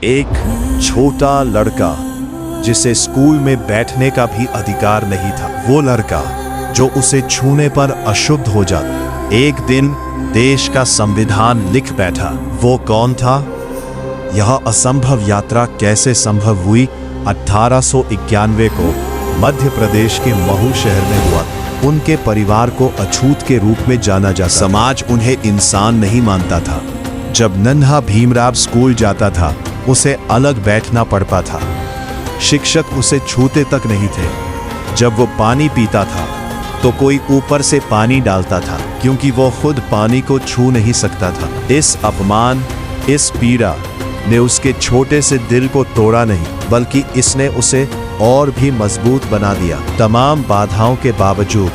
एक छोटा लड़का जिसे स्कूल में बैठने का भी अधिकार नहीं था, वो लड़का जो उसे छूने पर अशुद्ध हो जाता, एक दिन देश का संविधान लिख बैठा। वो कौन था? यह असंभव यात्रा कैसे संभव हुई? 1891 को मध्य प्रदेश के महू शहर में हुआ। उनके परिवार को अछूत के रूप में जाना जाता। समाज उन्हें इंसान नहीं मानता था। जब नन्हा भीमराव स्कूल जाता था, उसे अलग बैठना पड़ता था। शिक्षक उसे छूते तक नहीं थे। जब वो पानी पीता था तो कोई ऊपर से पानी डालता था, क्योंकि वो खुद पानी को छू नहीं सकता था। इस अपमान, इस पीड़ा ने उसके छोटे से दिल को तोड़ा नहीं, बल्कि इसने उसे और भी मजबूत बना दिया। तमाम बाधाओं के बावजूद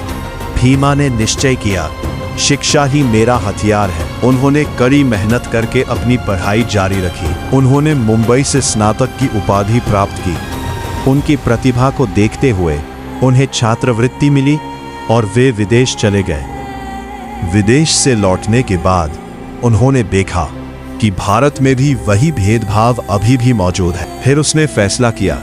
भीमा ने निश्चय किया, शिक्षा ही मेरा हथियार है। उन्होंने कड़ी मेहनत करके अपनी पढ़ाई जारी रखी। उन्होंने मुंबई से स्नातक की उपाधि प्राप्त की। उनकी प्रतिभा को देखते हुए उन्हें छात्रवृत्ति मिली और वे विदेश चले गए। विदेश से लौटने के बाद उन्होंने देखा कि भारत में भी वही भेदभाव अभी भी मौजूद है। फिर उसने फैसला किया,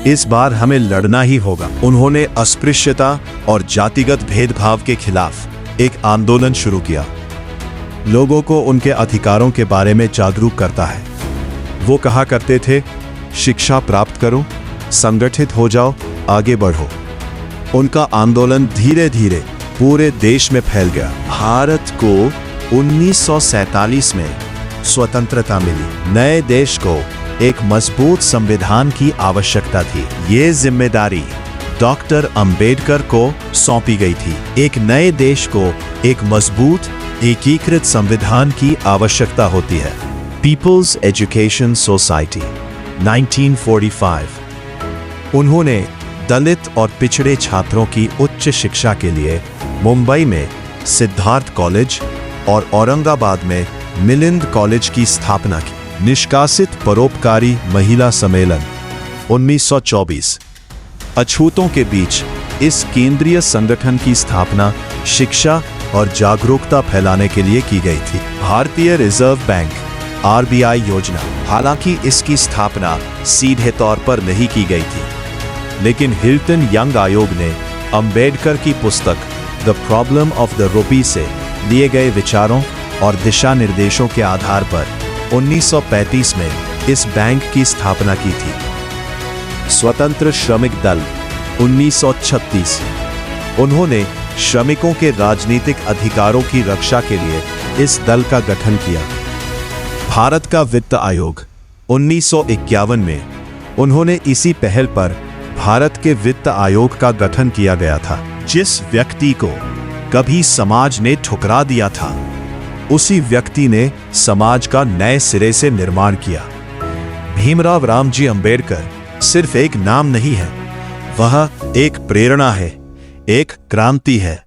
इस बार हमें लड़ना ही होगा। उन्होंने अस्पृश्यता और जातिगत भेदभाव के खिलाफ एक आंदोलन शुरू किया। लोगों को उनके अधिकारों के बारे में जागरूक करता है। वो कहा करते थे, शिक्षा प्राप्त करो, संगठित हो जाओ, आगे बढ़ो। उनका आंदोलन धीरे धीरे पूरे देश में फैल गया। भारत को 1947 में स्वतंत्रता मिली। नए देश को एक मजबूत संविधान की आवश्यकता थी। ये जिम्मेदारी डॉक्टर अंबेडकर को सौंपी गई थी। एक नए देश को एक मजबूत एकीकृत संविधान की आवश्यकता होती है। People's education society 1945। उन्होंने दलित और पिछड़े छात्रों की उच्च शिक्षा के लिए मुंबई में सिद्धार्थ कॉलेज और औरंगाबाद में मिलिंद कॉलेज की स्थापना की। निष्कासित परोपकारी महिला सम्मेलन 1924। अछूतों के बीच इस केंद्रीय संगठन की स्थापना शिक्षा और जागरूकता फैलाने के लिए की गई थी। भारतीय रिजर्व बैंक RBI योजना, हालांकि इसकी स्थापना सीधे तौर पर नहीं की गई थी, लेकिन हिल्टन यंग आयोग ने अंबेडकर की पुस्तक the problem of the rupee से लिए गए विचारों और दिशा निर्देशों के आधार पर 1935 में इस बैंक की स्थापना की थी। स्वतंत्र श्रमिक दल 1936। उन्होंने श्रमिकों के राजनीतिक अधिकारों की रक्षा के लिए इस दल का गठन किया। भारत का वित्त आयोग 1951 में उन्होंने इसी पहल पर भारत के वित्त आयोग का गठन किया गया था। जिस व्यक्ति को कभी समाज ने ठुकरा दिया था, उसी व्यक्ति ने समाज का नए सिरे से निर्माण किया। भीमराव रामजी अंबेडकर सिर्फ एक नाम नहीं है, वह एक प्रेरणा है, एक क्रांति है।